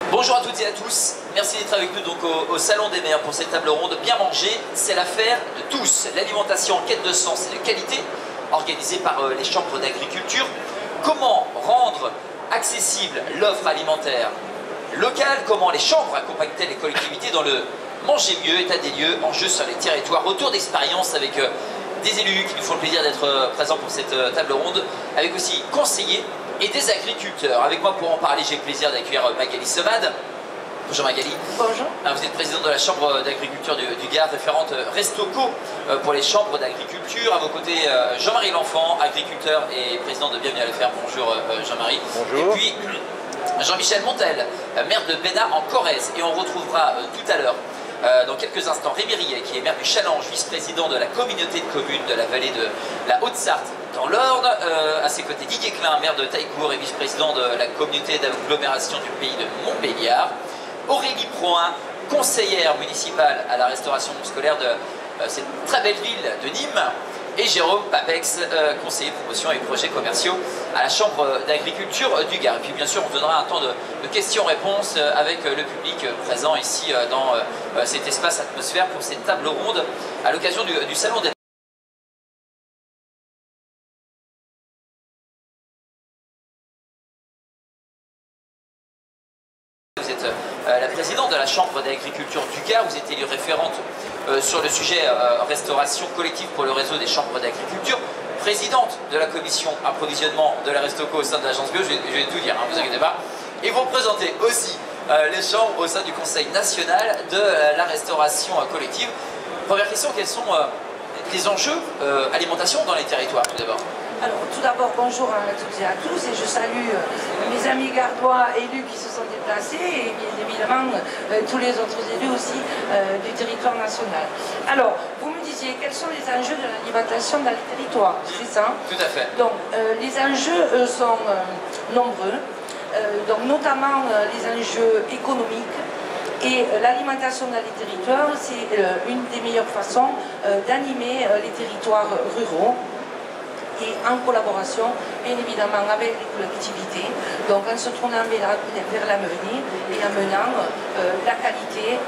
Bonjour à toutes et à tous, merci d'être avec nous donc au Salon des Maires pour cette table ronde. Bien manger, c'est l'affaire de tous. L'alimentation en quête de sens et de qualité, organisée par les chambres d'agriculture. Comment rendre accessible l'offre alimentaire locale? Comment les chambres accompagnent-elles les collectivités dans le manger mieux, état des lieux, enjeux sur les territoires, retour d'expérience avec des élus qui nous font le plaisir d'être présents pour cette table ronde, avec aussi conseillers et des agriculteurs. Avec moi pour en parler, j'ai le plaisir d'accueillir Magali Somad. Bonjour Magali. Bonjour. Vous êtes présidente de la Chambre d'agriculture du Gard, référente Restoco pour les chambres d'agriculture. À vos côtés, Jean-Marie L'Enfant, agriculteur et président de Bienvenue à la Ferme. Bonjour Jean-Marie. Bonjour. Et puis Jean-Michel Montel, maire de Bénat en Corrèze. Et on retrouvera tout à l'heure, dans quelques instants, Rémi Rillet, qui est maire du Challenge, vice-président de la communauté de communes de la vallée de la Haute-Sarthe dans l'Orne. À ses côtés, Didier Klein, maire de Taillecourt et vice-président de la communauté d'agglomération du pays de Montbéliard. Aurélie Proin, conseillère municipale à la restauration scolaire de cette très belle ville de Nîmes. Et Jérôme Papex, conseiller promotion et projets commerciaux à la Chambre d'agriculture du Gard. Et puis bien sûr, on donnera un temps de questions-réponses avec le public présent ici dans cet espace atmosphère pour cette table ronde à l'occasion du Salon des... Vous êtes la présidente de la Chambre d'agriculture du Gard, vous êtes élue référente sur le sujet restauration collective pour le réseau des chambres d'agriculture, présidente de la commission approvisionnement de la Restoco au sein de l'agence Bio, je vais tout dire, ne vous inquiétez pas. Et vous représentez aussi les chambres au sein du Conseil national de la restauration collective. Première question, quels sont les enjeux alimentation dans les territoires tout d'abord? Alors, tout d'abord, bonjour à toutes et à tous, et je salue mes amis gardois élus qui se sont déplacés, et bien évidemment tous les autres élus aussi du territoire national. Alors, vous me disiez, quels sont les enjeux de l'alimentation dans les territoires, c'est ça? Tout à fait. Donc, les enjeux sont nombreux, donc notamment les enjeux économiques. Et l'alimentation dans les territoires, c'est une des meilleures façons d'animer les territoires ruraux, et en collaboration, bien évidemment, avec les collectivités, donc en se tournant vers l'avenir et en menant la qualité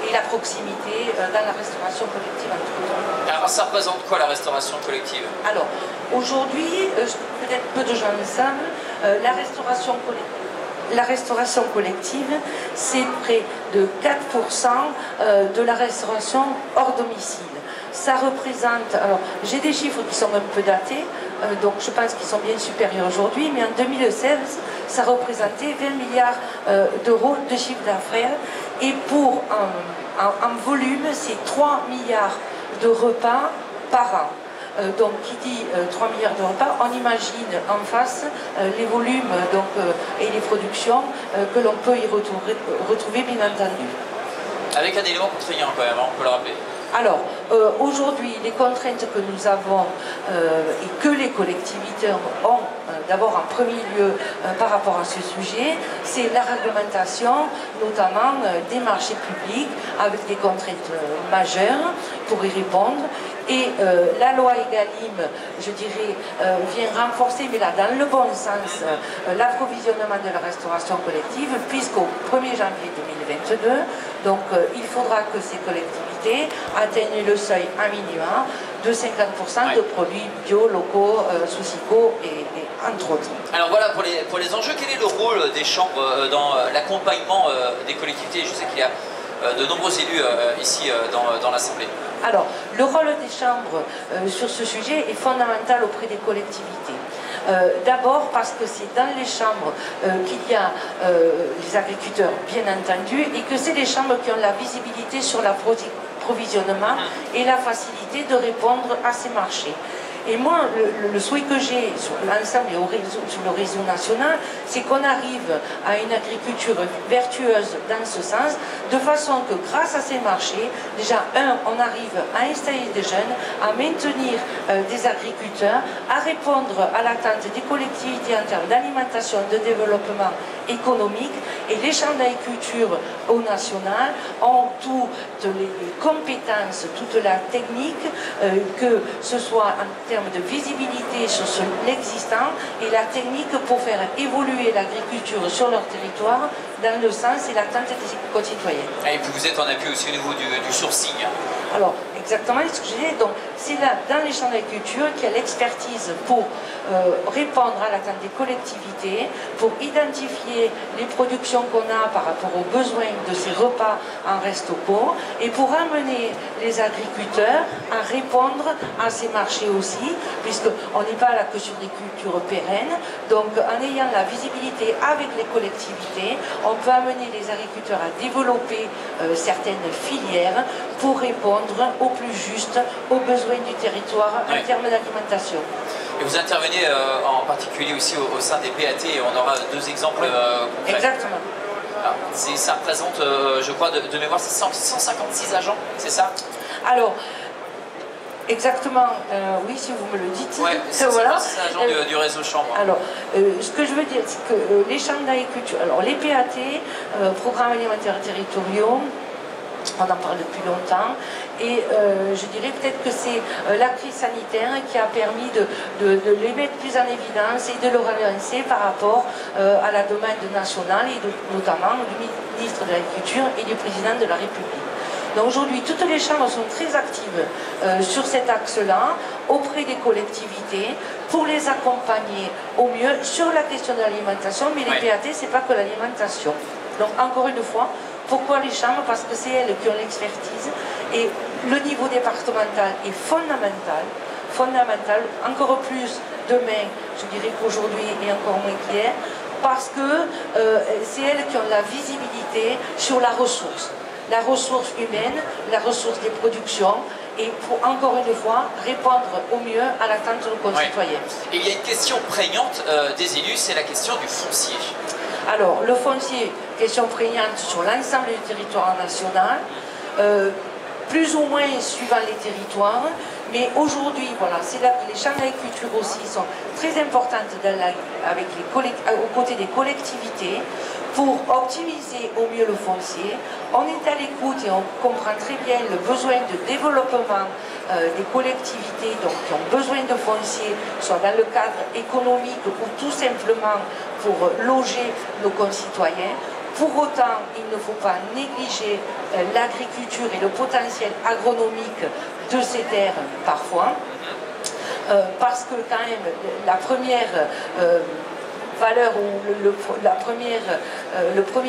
et la proximité dans la restauration collective entre autres. Alors ça représente quoi la restauration collective? Alors, aujourd'hui, peut-être peu de gens le savent, la restauration collective, c'est près de 4% de la restauration hors domicile. Ça représente, alors j'ai des chiffres qui sont un peu datés, donc je pense qu'ils sont bien supérieurs aujourd'hui, mais en 2016, ça représentait 20 milliards d'euros de chiffre d'affaires, et pour en volume, c'est 3 milliards de repas par an. Donc qui dit 3 milliards de repas, on imagine en face les volumes et les productions que l'on peut y retrouver bien entendu. Avec un élément contraignant quand même, on peut le rappeler. Alors, aujourd'hui, les contraintes que nous avons et que les collectivités ont, d'abord en premier lieu par rapport à ce sujet, c'est la réglementation, notamment des marchés publics, avec des contraintes majeures pour y répondre. Et la loi Egalim, je dirais, vient renforcer, mais là dans le bon sens, l'approvisionnement de la restauration collective, puisqu'au 1er janvier 2022, donc il faudra que ces collectivités atteignent le seuil à minima de 50% de produits bio, locaux, sous SICO et entre autres. Alors voilà, pour les enjeux, quel est le rôle des chambres dans l'accompagnement des collectivités? Je sais qu'il y a de nombreux élus ici dans l'Assemblée. Alors, le rôle des chambres sur ce sujet est fondamental auprès des collectivités. D'abord parce que c'est dans les chambres qu'il y a les agriculteurs, bien entendu, et que c'est les chambres qui ont la visibilité sur l'approvisionnement et la facilité de répondre à ces marchés. Et moi, le souhait que j'ai sur l'ensemble et sur le réseau national, c'est qu'on arrive à une agriculture vertueuse dans ce sens, de façon que grâce à ces marchés, déjà, on arrive à installer des jeunes, à maintenir des agriculteurs, à répondre à l'attente des collectivités en termes d'alimentation, de développement économique. Et les chambres d'agriculture au national ont toutes les compétences, toute la technique, que ce soit en termes de visibilité sur l'existant et la technique pour faire évoluer l'agriculture sur leur territoire dans le sens et l'attente des concitoyens. Et puis vous êtes en appui aussi au niveau du sourcing. Alors, exactement ce que je disais, donc c'est là, dans les champs d'agriculture, qu'il y a l'expertise pour répondre à l'attente des collectivités, pour identifier les productions qu'on a par rapport aux besoins de ces repas en resto-co, et pour amener les agriculteurs à répondre à ces marchés aussi, puisqu'on n'est pas là que sur des cultures pérennes, donc en ayant la visibilité avec les collectivités, on peut amener les agriculteurs à développer certaines filières pour répondre au plus juste aux besoins du territoire en termes d'alimentation. Et vous intervenez en particulier aussi au sein des PAT, et on aura deux exemples concrets. Exactement. Alors, ça représente, je crois, de mémoire, c'est 156 agents, c'est ça? Alors, exactement, oui, si vous me le dites. Ouais, c'est voilà. agents du réseau chambre. Alors, ce que je veux dire, c'est que les chambres d'agriculture, alors les PAT, programmes alimentaires territoriaux, on en parle depuis longtemps, et je dirais peut-être que c'est la crise sanitaire qui a permis de les mettre plus en évidence et de le relancer par rapport à la demande nationale, et notamment du ministre de l'Agriculture et du président de la République. Donc aujourd'hui, toutes les chambres sont très actives sur cet axe-là, auprès des collectivités, pour les accompagner au mieux sur la question de l'alimentation, mais les PAT, c'est pas que l'alimentation. Donc encore une fois, pourquoi les chambres? Parce que c'est elles qui ont l'expertise, et le niveau départemental est fondamental, encore plus demain, je dirais qu'aujourd'hui et encore moins qu'hier, parce que c'est elles qui ont la visibilité sur la ressource humaine, la ressource des productions, et pour encore une fois répondre au mieux à l'attente de nos concitoyens. Et il y a une question prégnante des élus, c'est la question du foncier. Alors, le foncier, question prégnante sur l'ensemble du territoire national, plus ou moins suivant les territoires, mais aujourd'hui, voilà, c'est là que les chambres d'agriculture aussi sont très importantes aux côtés des collectivités pour optimiser au mieux le foncier. On est à l'écoute et on comprend très bien le besoin de développement des collectivités, donc qui ont besoin de foncier, soit dans le cadre économique ou tout simplement pour loger nos concitoyens. Pour autant, il ne faut pas négliger l'agriculture et le potentiel agronomique de ces terres parfois, parce que quand même la première valeur ou le premier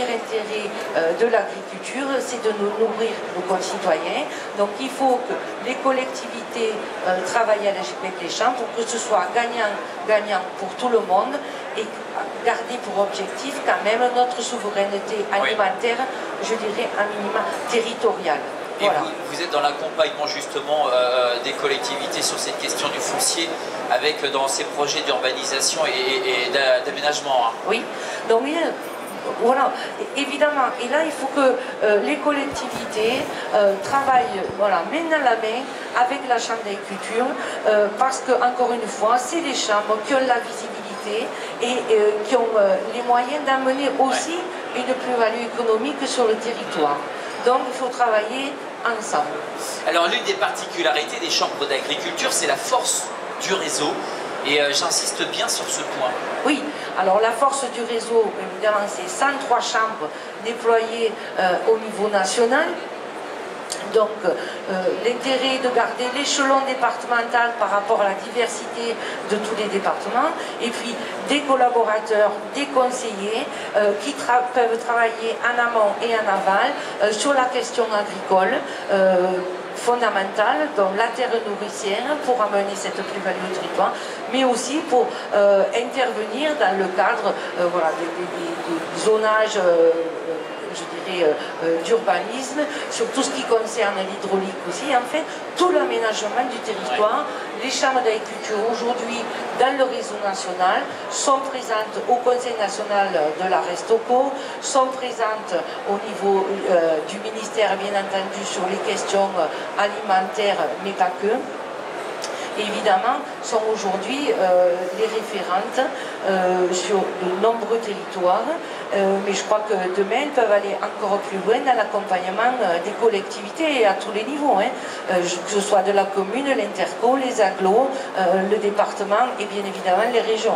intérêt de l'agriculture, c'est de nous nourrir nos concitoyens. Donc il faut que les collectivités travaillent avec les champs pour que ce soit gagnant pour tout le monde, et garder pour objectif quand même notre souveraineté alimentaire, je dirais à minima territoriale. Et voilà. Vous êtes dans l'accompagnement justement des collectivités sur cette question du foncier, avec dans ces projets d'urbanisation et d'aménagement. Hein. Oui, donc voilà, évidemment, et là il faut que les collectivités travaillent main dans la main avec la chambre d'agriculture, parce que encore une fois, c'est les chambres qui ont la visibilité et qui ont les moyens d'amener aussi une plus-value économique sur le territoire. Donc il faut travailler ensemble. Alors l'une des particularités des chambres d'agriculture, c'est la force du réseau, et j'insiste bien sur ce point. Oui, alors la force du réseau, évidemment, c'est 103 chambres déployées au niveau national. Donc l'intérêt de garder l'échelon départemental par rapport à la diversité de tous les départements, et puis des collaborateurs, des conseillers qui peuvent travailler en amont et en aval sur la question agricole fondamentale, donc la terre nourricière, pour amener cette plus-value au territoire, mais aussi pour intervenir dans le cadre des zonages je dirais, d'urbanisme, sur tout ce qui concerne l'hydraulique aussi. En fait, tout l'aménagement du territoire, les chambres d'agriculture aujourd'hui, dans le réseau national, sont présentes au Conseil national de la Restoco, sont présentes au niveau du ministère, bien entendu, sur les questions alimentaires, mais pas que. évidemment, sont aujourd'hui les référentes sur de nombreux territoires. Mais je crois que demain, elles peuvent aller encore plus loin dans l'accompagnement des collectivités et à tous les niveaux, que ce soit de la commune, l'interco, les agglos, le département et bien évidemment les régions.